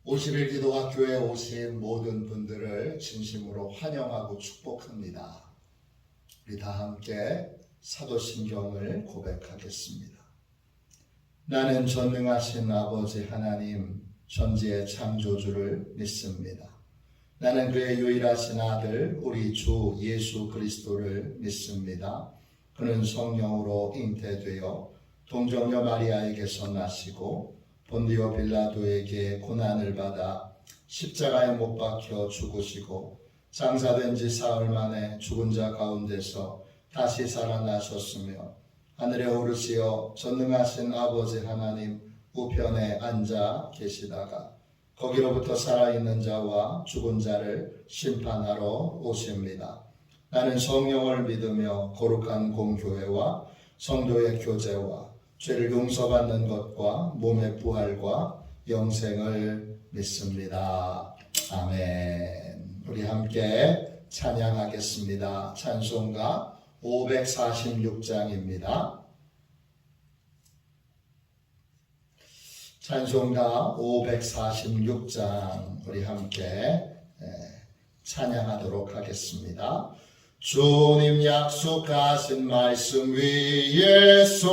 51 기도학교에 오신 모든 분들을 진심으로 환영하고 축복합니다. 우리 다 함께 사도신경을 고백하겠습니다. 나는 전능하신 아버지 하나님 천지의 창조주를 믿습니다. 나는 그의 유일하신 아들 우리 주 예수 그리스도를 믿습니다. 그는 성령으로 잉태되어 동정녀 마리아에게서 나시고 본디오 빌라도에게 고난을 받아 십자가에 못 박혀 죽으시고 장사된 지 사흘 만에 죽은 자 가운데서 다시 살아나셨으며 하늘에 오르시어 전능하신 아버지 하나님 우편에 앉아 계시다가 거기로부터 살아있는 자와 죽은 자를 심판하러 오십니다. 나는 성령을 믿으며 거룩한 공교회와 성도의 교제와 죄를 용서받는 것과 몸의 부활과 영생을 믿습니다. 아멘. 우리 함께 찬양하겠습니다. 찬송가 546장입니다. 찬송가 546장 우리 함께 찬양하도록 하겠습니다. 주님 약속하신 말씀 위에서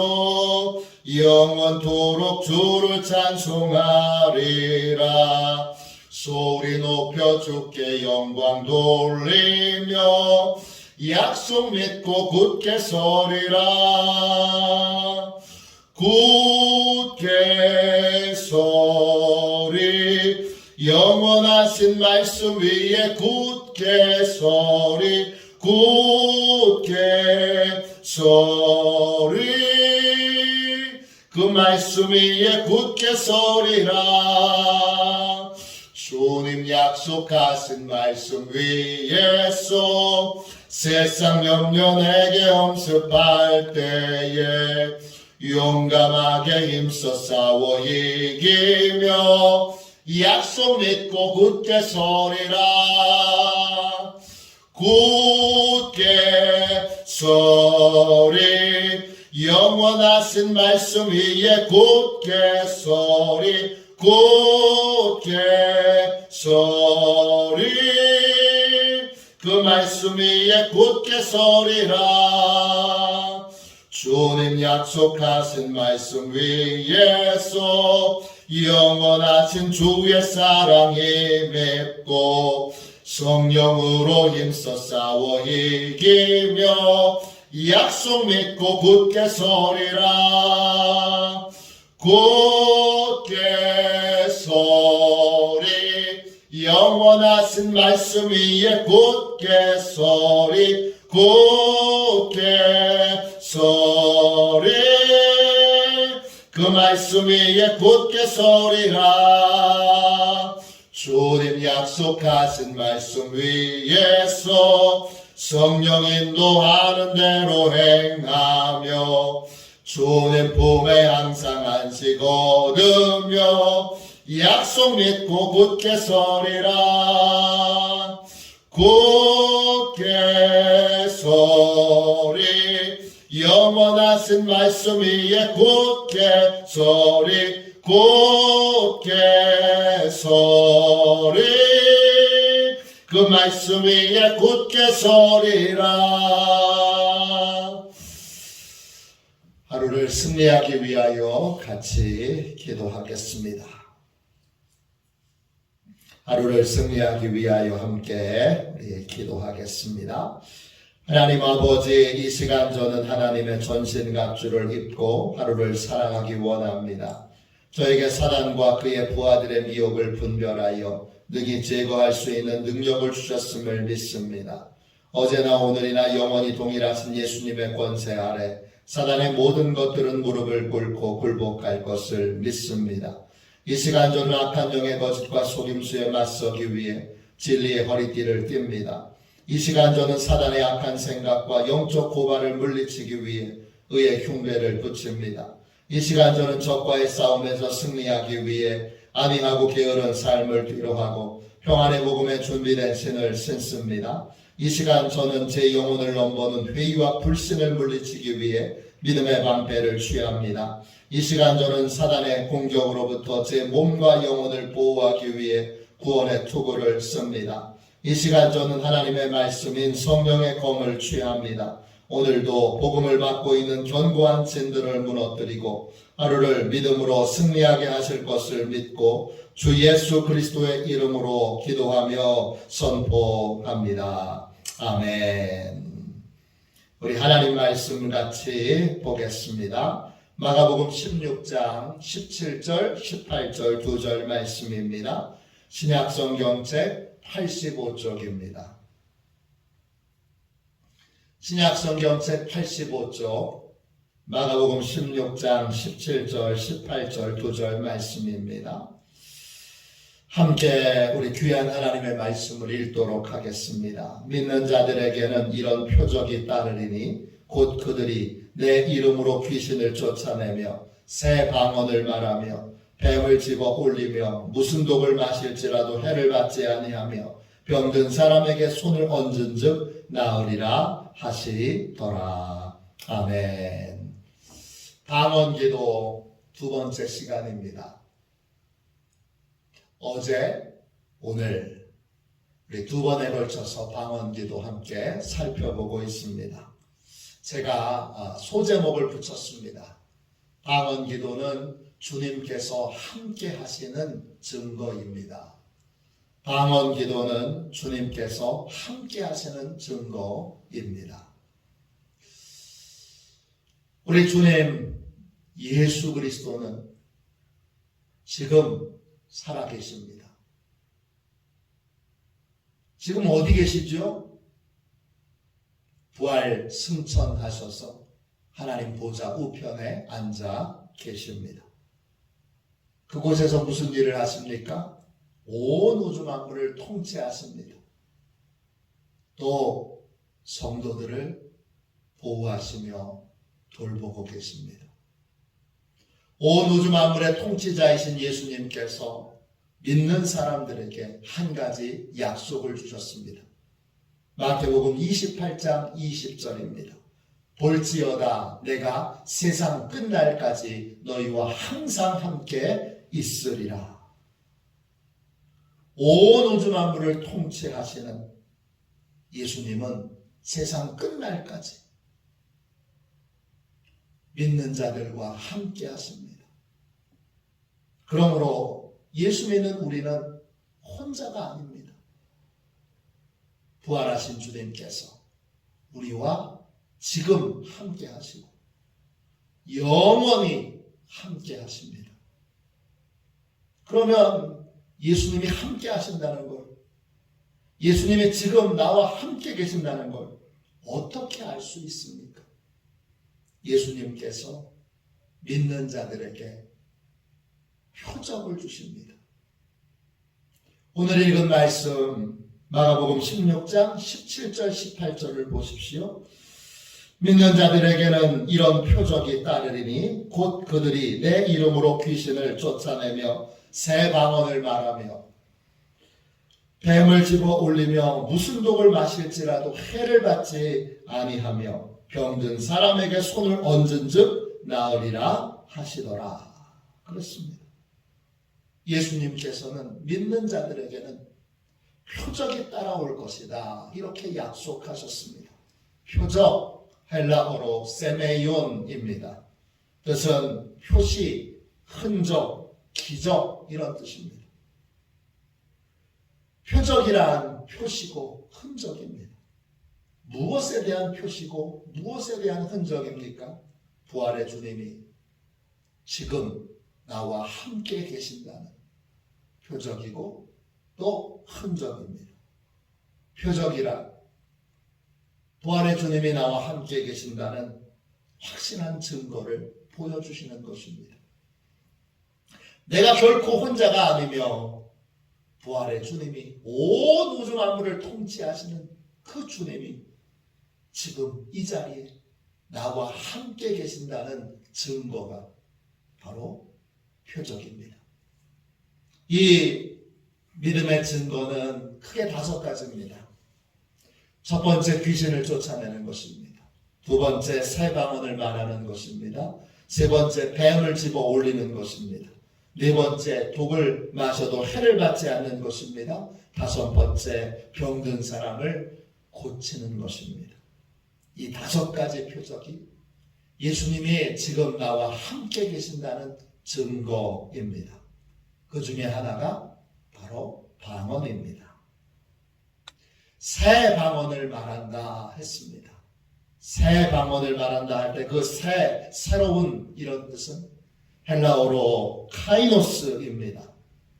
영원토록 주를 찬송하리라. 소리 높여 주께 영광 돌리며 약속 믿고 굳게 서리라. 굳게 서리 영원하신 말씀 위에 굳게 서리. 굳게 서리 그 말씀 위에 굳게 서리라. 주님 약속하신 말씀 위에서 세상 염려 내게 엄습할 때에 용감하게 힘써 싸워 이기며 약속 믿고 굳게 서리라. 굳게 서리 영원하신 말씀 위에 굳게 서리. 굳게 서리 그 말씀 위에 굳게 서리라. 주님 약속하신 말씀 위에서 영원하신 주의 사랑이 맺고 성령으로 힘써 싸워 이기며 약속 믿고 굳게 서리라. 굳게 서리 영원하신 말씀 위에 굳게 서리. 굳게 서리 그 말씀 위에 굳게 서리라. 주님 약속하신 말씀 위에서 성령 인도하는 대로 행하며 주님 품에 항상 안식 얻으며 약속 믿고 굳게 서리라. 굳게 서리 영원하신 말씀 위에 굳게 서리. 굳게 서리 그 말씀 위에 굳게 서리라. 하루를 승리하기 위하여 같이 기도하겠습니다. 하루를 승리하기 위하여 함께 기도하겠습니다. 하나님 아버지, 이 시간 저는 하나님의 전신갑주를 입고 하루를 살아가기 원합니다. 저에게 사단과 그의 부하들의 미혹을 분별하여 능히 제거할 수 있는 능력을 주셨음을 믿습니다. 어제나 오늘이나 영원히 동일하신 예수님의 권세 아래 사단의 모든 것들은 무릎을 꿇고 굴복할 것을 믿습니다. 이 시간 저는 악한 영의 거짓과 속임수에 맞서기 위해 진리의 허리띠를 띱니다. 이 시간 저는 사단의 악한 생각과 영적 고발을 물리치기 위해 의의 흉배를 붙입니다. 이 시간 저는 적과의 싸움에서 승리하기 위해 안위하고 게으른 삶을 뒤로하고 평안의 복음에 준비된 신을 신습니다. 이 시간 저는 제 영혼을 넘보는 회의와 불신을 물리치기 위해 믿음의 방패를 취합니다. 이 시간 저는 사단의 공격으로부터 제 몸과 영혼을 보호하기 위해 구원의 투구를 씁니다. 이 시간 저는 하나님의 말씀인 성령의 검을 취합니다. 오늘도 복음을 받고 있는 견고한 진들을 무너뜨리고 하루를 믿음으로 승리하게 하실 것을 믿고 주 예수 그리스도의 이름으로 기도하며 선포합니다. 아멘. 우리 하나님 말씀 같이 보겠습니다. 마가복음 16장 17절 18절 2절 말씀입니다. 신약성경책 85쪽입니다. 신약성경책 85쪽 마가복음 16장 17절 18절 2절 말씀입니다. 함께 우리 귀한 하나님의 말씀을 읽도록 하겠습니다. 믿는 자들에게는 이런 표적이 따르리니 곧 그들이 내 이름으로 귀신을 쫓아내며 새 방언을 말하며 뱀을 집어 올리며 무슨 독을 마실지라도 해를 받지 아니하며 병든 사람에게 손을 얹은 즉 나으리라 하시더라. 아멘. 방언기도 두 번째 시간입니다. 어제, 오늘 우리 두 번에 걸쳐서 방언기도 함께 살펴보고 있습니다. 제가 소제목을 붙였습니다. 방언기도는 주님께서 함께 하시는 증거입니다. 방언기도는 주님께서 함께 하시는 증거입니다. 우리 주님 예수 그리스도는 지금 살아계십니다. 지금 어디 계시죠? 부활 승천하셔서 하나님 보좌 우편에 앉아 계십니다. 그곳에서 무슨 일을 하십니까? 온 우주 만물을 통치하십니다. 또 성도들을 보호하시며 돌보고 계십니다. 온 우주 만물의 통치자이신 예수님께서 믿는 사람들에게 한 가지 약속을 주셨습니다. 마태복음 28장 20절입니다. 볼지어다 내가 세상 끝날까지 너희와 항상 함께 있으리라. 온 우주 만물을 통치하시는 예수님은 세상 끝날까지 믿는 자들과 함께 하십니다. 그러므로 예수 믿는 우리는 혼자가 아닙니다. 부활하신 주님께서 우리와 지금 함께 하시고 영원히 함께 하십니다. 그러면 예수님이 함께 하신다는 걸, 예수님이 지금 나와 함께 계신다는 걸 어떻게 알 수 있습니까? 예수님께서 믿는 자들에게 표적을 주십니다. 오늘 읽은 말씀 마가복음 16장 17절 18절을 보십시오. 믿는 자들에게는 이런 표적이 따르리니 곧 그들이 내 이름으로 귀신을 쫓아내며 새 방언을 말하며 뱀을 집어 올리며 무슨 독을 마실지라도 해를 받지 아니하며 병든 사람에게 손을 얹은 즉 나으리라 하시더라. 그렇습니다. 예수님께서는 믿는 자들에게는 표적이 따라올 것이다. 이렇게 약속하셨습니다. 표적, 헬라어로 세메이온입니다. 뜻은 표시, 흔적, 기적 이런 뜻입니다. 표적이란 표시고 흔적입니다. 무엇에 대한 표시고 무엇에 대한 흔적입니까? 부활의 주님이 지금 나와 함께 계신다는 표적이고 또 흔적입니다. 표적이란 부활의 주님이 나와 함께 계신다는 확신한 증거를 보여주시는 것입니다. 내가 결코 혼자가 아니며 부활의 주님이 온 우주 만물을 통치하시는 그 주님이 지금 이 자리에 나와 함께 계신다는 증거가 바로 표적입니다. 이 믿음의 증거는 크게 5가지입니다. 첫 번째, 귀신을 쫓아내는 것입니다. 두 번째 새 방언을 말하는 것입니다. 세 번째 뱀을 집어 올리는 것입니다. 네 번째 독을 마셔도 해를 받지 않는 것입니다. 다섯 번째 병든 사람을 고치는 것입니다. 이 다섯 가지 표적이 예수님이 지금 나와 함께 계신다는 증거입니다. 그 중에 하나가 바로 방언입니다. 새 방언을 말한다 했습니다. 새 방언을 말한다 할 때 그 새로운 이런 뜻은 헬라어로 카이노스입니다.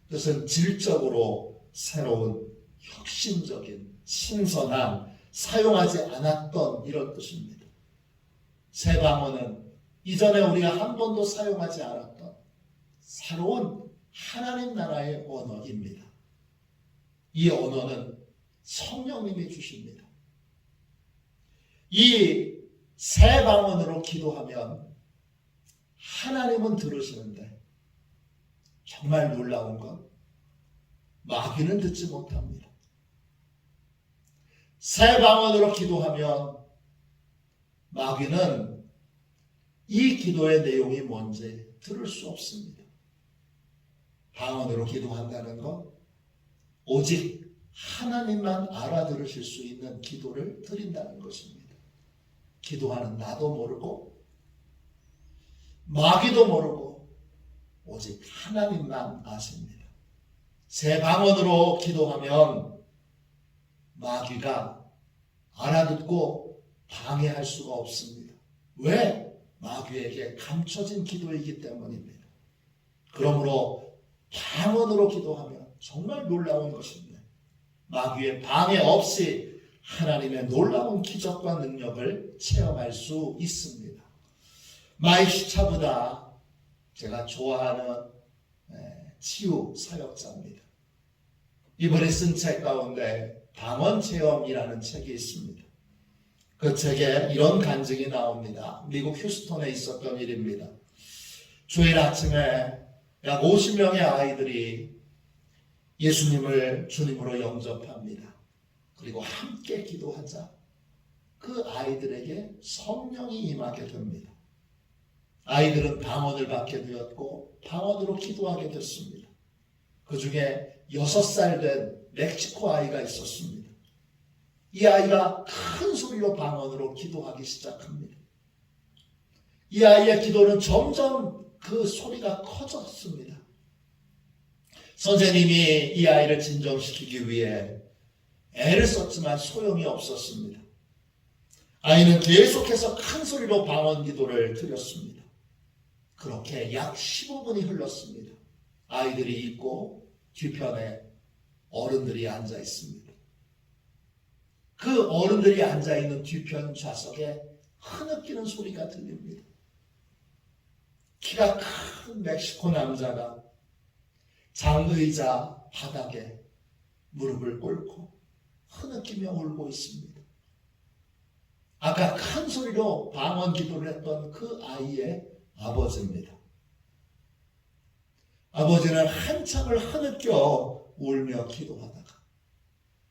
뜻은 질적으로 새로운, 혁신적인, 신선한, 사용하지 않았던 이런 뜻입니다. 새 방언은 이전에 우리가 한 번도 사용하지 않았던 새로운 하나님 나라의 언어입니다. 이 언어는 성령님이 주십니다. 이 새 방언으로 기도하면 하나님은 들으시는데 정말 놀라운 건 마귀는 듣지 못합니다. 새 방언으로 기도하면 마귀는 이 기도의 내용이 뭔지 들을 수 없습니다. 방언으로 기도한다는 건 오직 하나님만 알아들으실 수 있는 기도를 드린다는 것입니다. 기도하는 나도 모르고 마귀도 모르고 오직 하나님만 아십니다. 새 방언으로 기도하면 마귀가 알아듣고 방해할 수가 없습니다. 왜? 마귀에게 감춰진 기도이기 때문입니다. 그러므로 방언으로 기도하면 정말 놀라운 것입니다. 마귀의 방해 없이 하나님의 놀라운 기적과 능력을 체험할 수 있습니다. 마이시차보다 제가 좋아하는 치유 사역자입니다. 이번에 쓴 책 가운데 방언 체험이라는 책이 있습니다. 그 책에 이런 간증이 나옵니다. 미국 휴스턴에 있었던 일입니다. 주일 아침에 약 50명의 아이들이 예수님을 주님으로 영접합니다. 그리고 함께 기도하자 그 아이들에게 성령이 임하게 됩니다. 아이들은 방언을 받게 되었고 방언으로 기도하게 됐습니다. 그 중에 6살 된 멕시코 아이가 있었습니다. 이 아이가 큰 소리로 방언으로 기도하기 시작합니다. 이 아이의 기도는 점점 그 소리가 커졌습니다. 선생님이 이 아이를 진정시키기 위해 애를 썼지만 소용이 없었습니다. 아이는 계속해서 큰 소리로 방언 기도를 드렸습니다. 그렇게 약 15분이 흘렀습니다. 아이들이 있고 뒤편에 어른들이 앉아 있습니다. 그 어른들이 앉아 있는 뒤편 좌석에 흐느끼는 소리가 들립니다. 키가 큰 멕시코 남자가 장의자 바닥에 무릎을 꿇고 흐느끼며 울고 있습니다. 아까 큰 소리로 방언 기도를 했던 그 아이의 아버지입니다. 아버지는 한참을 흐느껴 울며 기도하다가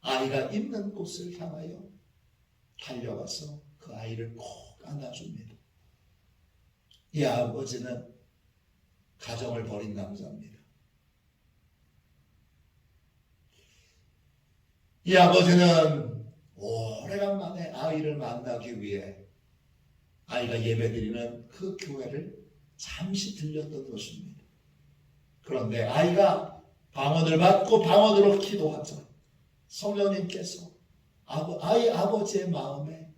아이가 있는 곳을 향하여 달려가서 그 아이를 꼭 안아줍니다. 이 아버지는 가정을 버린 남자입니다. 이 아버지는 오래간만에 아이를 만나기 위해 아이가 예배드리는 그 교회를 잠시 들렸던 것입니다. 그런데 아이가 방언을 받고 방언으로 기도하자 성령님께서 아이 아버지의 마음에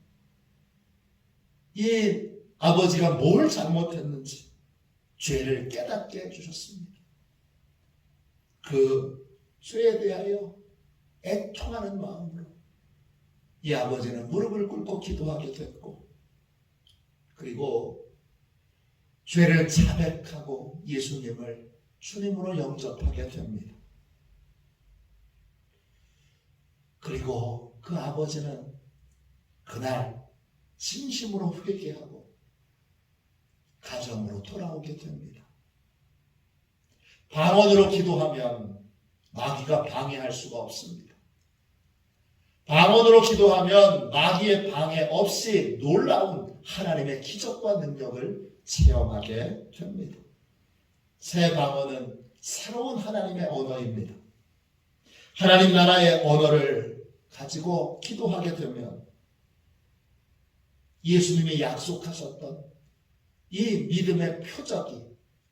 이 아버지가 뭘 잘못했는지 죄를 깨닫게 해주셨습니다. 그 죄에 대하여 애통하는 마음으로 이 아버지는 무릎을 꿇고 기도하게 됐고 그리고 죄를 자백하고 예수님을 주님으로 영접하게 됩니다. 그리고 그 아버지는 그날 진심으로 회개하고 가정으로 돌아오게 됩니다. 방언으로 기도하면 마귀가 방해할 수가 없습니다. 방언으로 기도하면 마귀의 방해 없이 놀라운 하나님의 기적과 능력을 체험하게 됩니다. 새 방언은 새로운 하나님의 언어입니다. 하나님 나라의 언어를 가지고 기도하게 되면 예수님이 약속하셨던 이 믿음의 표적이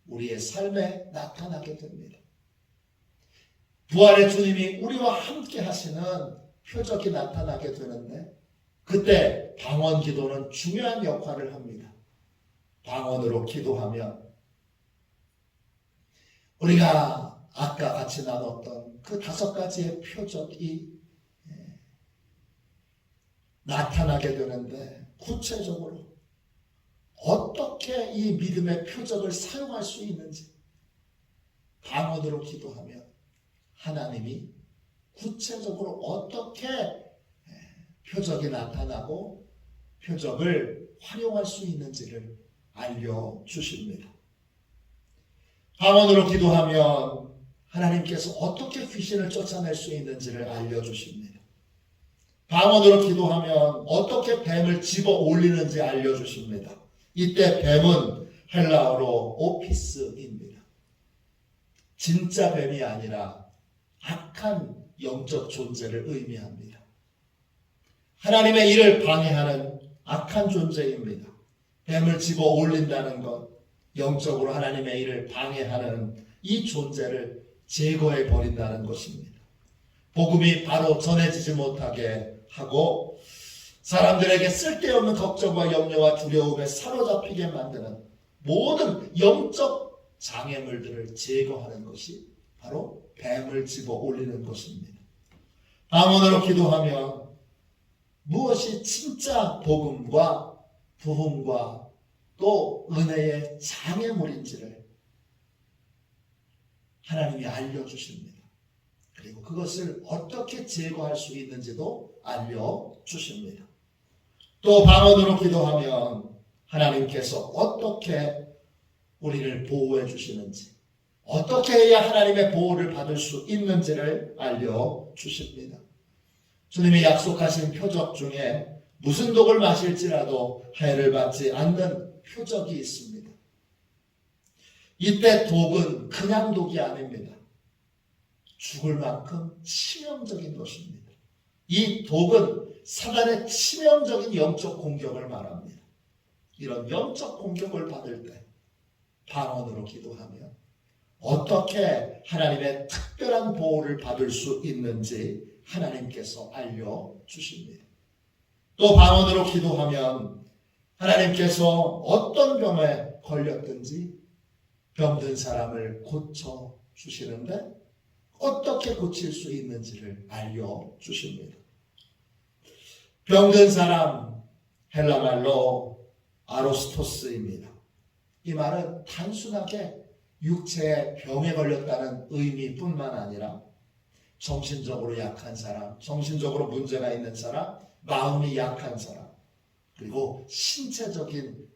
우리의 삶에 나타나게 됩니다. 부활의 주님이 우리와 함께 하시는 표적이 나타나게 되는데 그때 방언 기도는 중요한 역할을 합니다. 방언으로 기도하면 우리가 아까 같이 나눴던 그 5가지의 표적이 나타나게 되는데 구체적으로 어떻게 이 믿음의 표적을 사용할 수 있는지 방언으로 기도하면 하나님이 구체적으로 어떻게 표적이 나타나고 표적을 활용할 수 있는지를 알려주십니다. 방언으로 기도하면 하나님께서 어떻게 귀신을 쫓아낼 수 있는지를 알려주십니다. 방언으로 기도하면 어떻게 뱀을 집어 올리는지 알려주십니다. 이때 뱀은 헬라어로 오피스입니다. 진짜 뱀이 아니라 악한 영적 존재를 의미합니다. 하나님의 일을 방해하는 악한 존재입니다. 뱀을 집어 올린다는 것, 영적으로 하나님의 일을 방해하는 이 존재를 제거해 버린다는 것입니다. 복음이 바로 전해지지 못하게 하고 사람들에게 쓸데없는 걱정과 염려와 두려움에 사로잡히게 만드는 모든 영적 장애물들을 제거하는 것이 바로 뱀을 집어 올리는 것입니다. 방언으로 기도하면 무엇이 진짜 복음과 부흥과 또 은혜의 장애물인지를 하나님이 알려주십니다. 그리고 그것을 어떻게 제거할 수 있는지도 알려주십니다. 또 방언으로 기도하면 하나님께서 어떻게 우리를 보호해 주시는지, 어떻게 해야 하나님의 보호를 받을 수 있는지를 알려주십니다. 주님이 약속하신 표적 중에 무슨 독을 마실지라도 해를 받지 않는 표적이 있습니다. 이때 독은 그냥 독이 아닙니다. 죽을 만큼 치명적인 것입니다. 이 독은 사단의 치명적인 영적 공격을 말합니다. 이런 영적 공격을 받을 때 방언으로 기도하면 어떻게 하나님의 특별한 보호를 받을 수 있는지 하나님께서 알려주십니다. 또 방언으로 기도하면 하나님께서 어떤 병에 걸렸든지 병든 사람을 고쳐주시는데 어떻게 고칠 수 있는지를 알려주십니다. 병든 사람, 헬라말로 아로스토스입니다. 이 말은 단순하게 육체의 병에 걸렸다는 의미뿐만 아니라 정신적으로 약한 사람, 정신적으로 문제가 있는 사람, 마음이 약한 사람, 그리고 신체적인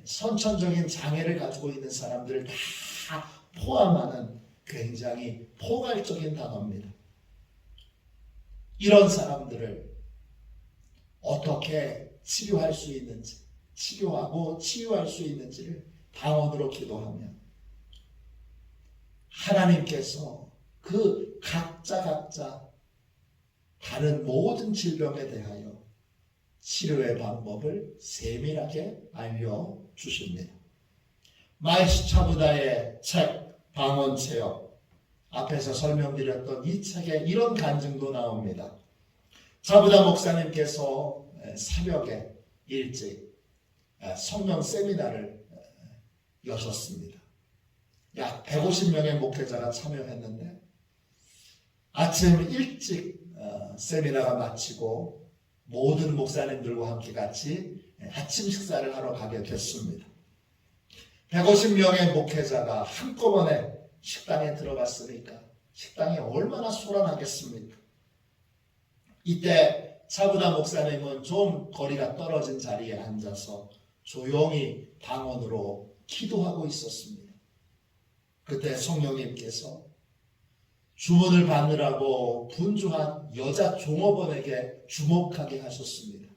선천적인 장애를 가지고 있는 사람들을 다 포함하는 굉장히 포괄적인 단어입니다. 이런 사람들을 어떻게 치료할 수 있는지, 치료하고 치유할 수 있는지를 방언으로 기도하면 하나님께서 그 각자 다른 모든 질병에 대하여 치료의 방법을 세밀하게 알려주십니다. 마이스 차부다의 책 방언체험, 앞에서 설명드렸던 이 책에 이런 간증도 나옵니다. 차부다 목사님께서 새벽에 일찍 성령 세미나를 여셨습니다. 약 150명의 목회자가 참여했는데 아침 일찍 세미나가 마치고 모든 목사님들과 함께 같이 아침 식사를 하러 가게 됐습니다. 150명의 목회자가 한꺼번에 식당에 들어갔으니까 식당이 얼마나 소란하겠습니까? 이때 차부다 목사님은 좀 거리가 떨어진 자리에 앉아서 조용히 방언으로 기도하고 있었습니다. 그때 성령님께서 주문을 받느라고 분주한 여자 종업원에게 주목하게 하셨습니다.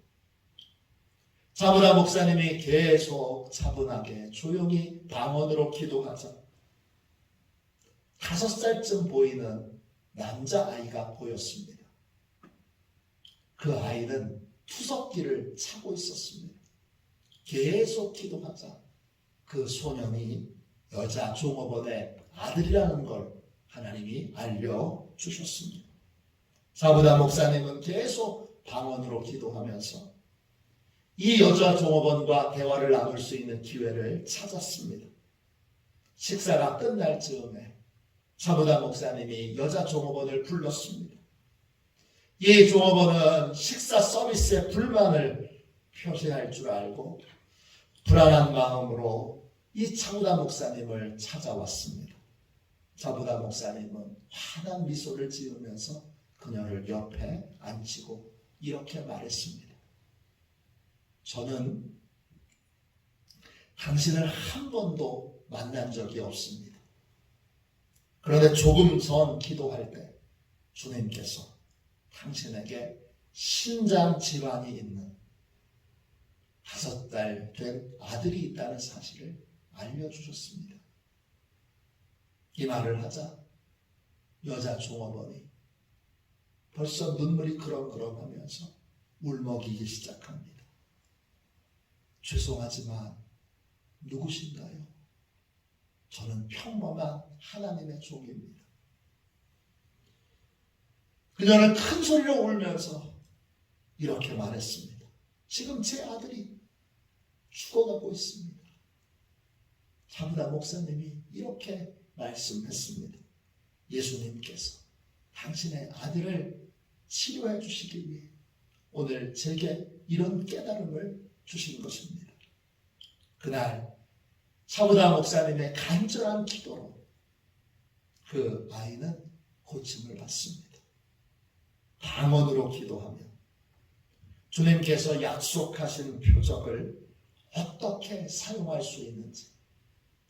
자부다 목사님이 계속 차분하게 조용히 방언으로 기도하자 5살쯤 보이는 남자아이가 보였습니다. 그 아이는 투석기를 차고 있었습니다. 계속 기도하자 그 소년이 여자 종업원의 아들이라는 걸 하나님이 알려주셨습니다. 자부다 목사님은 계속 방언으로 기도하면서 이 여자 종업원과 대화를 나눌 수 있는 기회를 찾았습니다. 식사가 끝날 즈음에 자부다 목사님이 여자 종업원을 불렀습니다. 이 종업원은 식사 서비스에 불만을 표시할 줄 알고 불안한 마음으로 이 자부다 목사님을 찾아왔습니다. 자부다 목사님은 환한 미소를 지으면서 그녀를 옆에 앉히고 이렇게 말했습니다. 저는 당신을 한 번도 만난 적이 없습니다. 그런데 조금 전 기도할 때 주님께서 당신에게 신장 질환이 있는 5달 된 아들이 있다는 사실을 알려주셨습니다. 이 말을 하자 여자 종업원이 벌써 눈물이 그렁그렁하면서 울먹이기 시작합니다. 죄송하지만 누구신가요? 저는 평범한 하나님의 종입니다. 그녀는 큰 소리로 울면서 이렇게 말했습니다. 지금 제 아들이 죽어가고 있습니다. 자부다 목사님이 이렇게 말씀했습니다. 예수님께서 당신의 아들을 치료해 주시기 위해 오늘 제게 이런 깨달음을 주신 것입니다. 그날 자부다 목사님의 간절한 기도로 그 아이는 고침을 받습니다. 방언으로 기도하며 주님께서 약속하신 표적을 어떻게 사용할 수 있는지,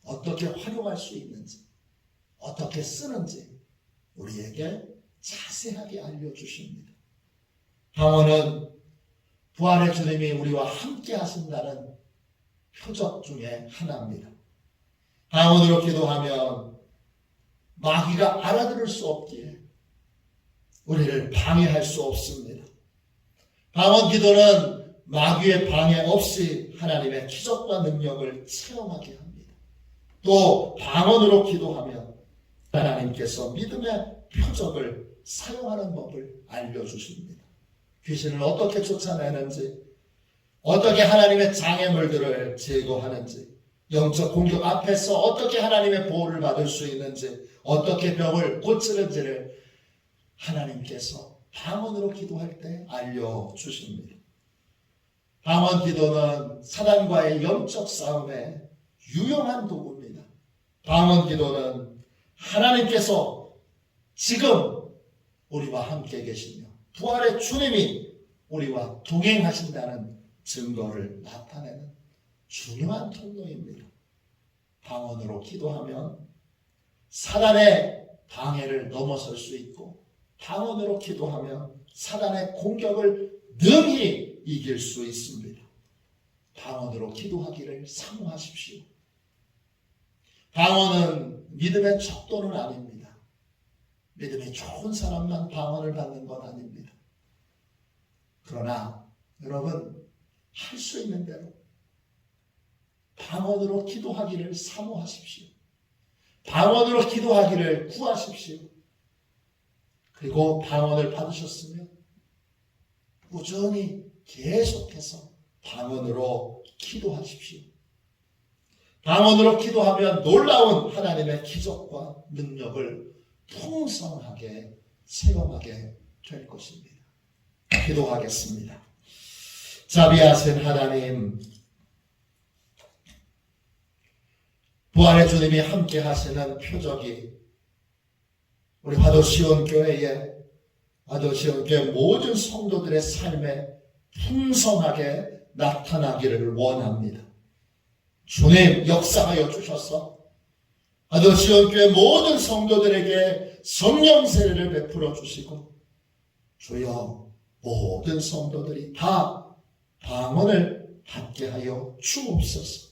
어떻게 활용할 수 있는지, 어떻게 쓰는지 우리에게 자세하게 알려주십니다. 방언은 부활의 주님이 우리와 함께 하신다는 표적 중에 하나입니다. 방언으로 기도하면 마귀가 알아들을 수 없기에 우리를 방해할 수 없습니다. 방언 기도는 마귀의 방해 없이 하나님의 기적과 능력을 체험하게 합니다. 또 방언으로 기도하면 하나님께서 믿음의 표적을 사용하는 법을 알려주십니다. 귀신을 어떻게 쫓아내는지, 어떻게 하나님의 장애물들을 제거하는지, 영적 공격 앞에서 어떻게 하나님의 보호를 받을 수 있는지, 어떻게 병을 고치는지를 하나님께서 방언으로 기도할 때 알려주십니다. 방언 기도는 사단과의 영적 싸움에 유용한 도구입니다. 방언 기도는 하나님께서 지금 우리와 함께 계시며 부활의 주님이 우리와 동행하신다는 증거를 나타내는 중요한 통로입니다. 방언으로 기도하면 사단의 방해를 넘어설 수 있고 방언으로 기도하면 사단의 공격을 능히 이길 수 있습니다. 방언으로 기도하기를 사모하십시오. 방언은 믿음의 척도는 아닙니다. 믿음이 좋은 사람만 방언을 받는 건 아닙니다. 그러나 여러분 할 수 있는 대로 방언으로 기도하기를 사모하십시오. 방언으로 기도하기를 구하십시오. 그리고 방언을 받으셨으면 꾸준히 계속해서 방언으로 기도하십시오. 방언으로 기도하면 놀라운 하나님의 기적과 능력을 풍성하게 체험하게 될 것입니다. 기도하겠습니다. 자비하신 하나님, 부활의 주님이 함께 하시는 표적이 우리 화도시온교회에 화도시온교회 모든 성도들의 삶에 풍성하게 나타나기를 원합니다. 주님 역사하여 주셔서 아도시온교회 모든 성도들에게 성령 세례를 베풀어 주시고 주여 모든 성도들이 다 방언을 받게 하여 주옵소서.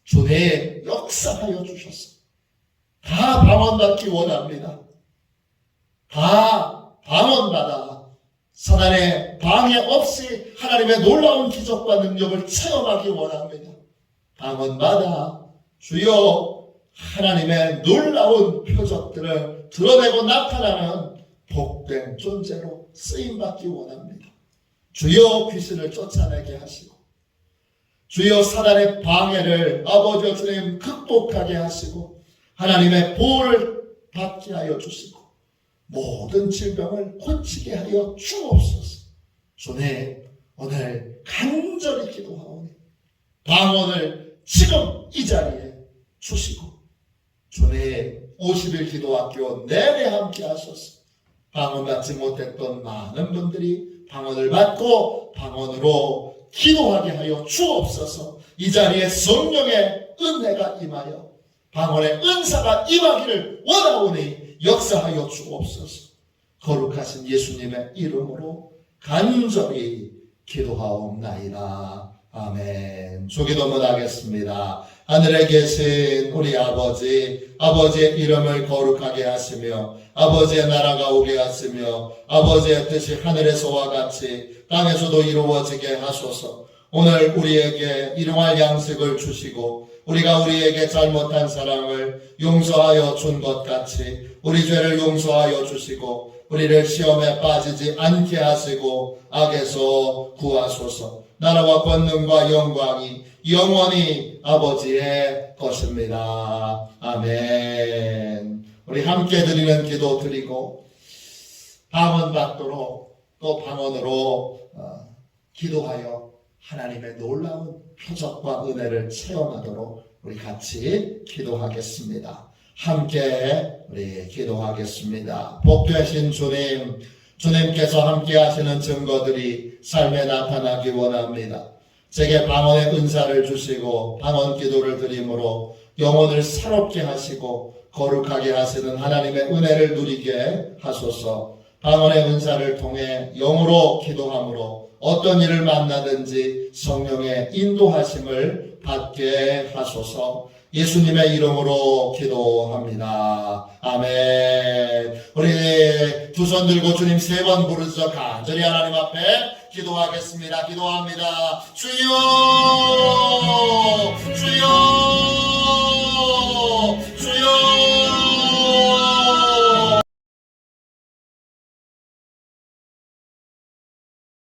주의 역사하여 주셔서 다 방언받기 원합니다. 다 방언받아 사단의 방해 없이 하나님의 놀라운 기적과 능력을 체험하기 원합니다. 방언받아 주여 하나님의 놀라운 표적들을 드러내고 나타나는 복된 존재로 쓰임받기 원합니다. 주여 귀신을 쫓아내게 하시고 주여 사단의 방해를 아버지 주님 극복하게 하시고 하나님의 보호를 받게 하여 주시고 모든 질병을 고치게 하여 주옵소서. 주님 오늘 간절히 기도하오니 방언을 지금 이 자리에 주시고 주님 50일 기도학교 내내 함께 하소서. 방언 받지 못했던 많은 분들이 방언을 받고 방언으로 기도하게 하여 주옵소서. 이 자리에 성령의 은혜가 임하여 방언의 은사가 임하기를 원하오니 역사하여 주옵소서. 거룩하신 예수님의 이름으로 간절히 기도하옵나이다. 아멘. 주기도문 하겠습니다. 하늘에 계신 우리 아버지, 아버지의 이름을 거룩하게 하시며 아버지의 나라가 오게 하시며 아버지의 뜻이 하늘에서와 같이 땅에서도 이루어지게 하소서. 오늘 우리에게 일용할 양식을 주시고 우리가 우리에게 잘못한 사랑을 용서하여 준 것 같이 우리 죄를 용서하여 주시고 우리를 시험에 빠지지 않게 하시고 악에서 구하소서. 나라와 권능과 영광이 영원히 아버지의 것입니다. 아멘. 우리 함께 드리는 기도 드리고 방언 받도록 또 방언으로 기도하여 하나님의 놀라운 표적과 은혜를 체험하도록 우리 같이 기도하겠습니다. 함께 우리 기도하겠습니다. 복되신 주님, 주님께서 함께 하시는 증거들이 삶에 나타나기 원합니다. 제게 방언의 은사를 주시고 방언 기도를 드림으로 영혼을 새롭게 하시고 거룩하게 하시는 하나님의 은혜를 누리게 하소서. 방언의 은사를 통해 영으로 기도함으로 어떤 일을 만나든지 성령의 인도하심을 받게 하소서. 예수님의 이름으로 기도합니다. 아멘. 우리 두 손 들고 주님 3번 부르짖어 간절히 하나님 앞에 기도하겠습니다. 기도합니다. 주여, 주여.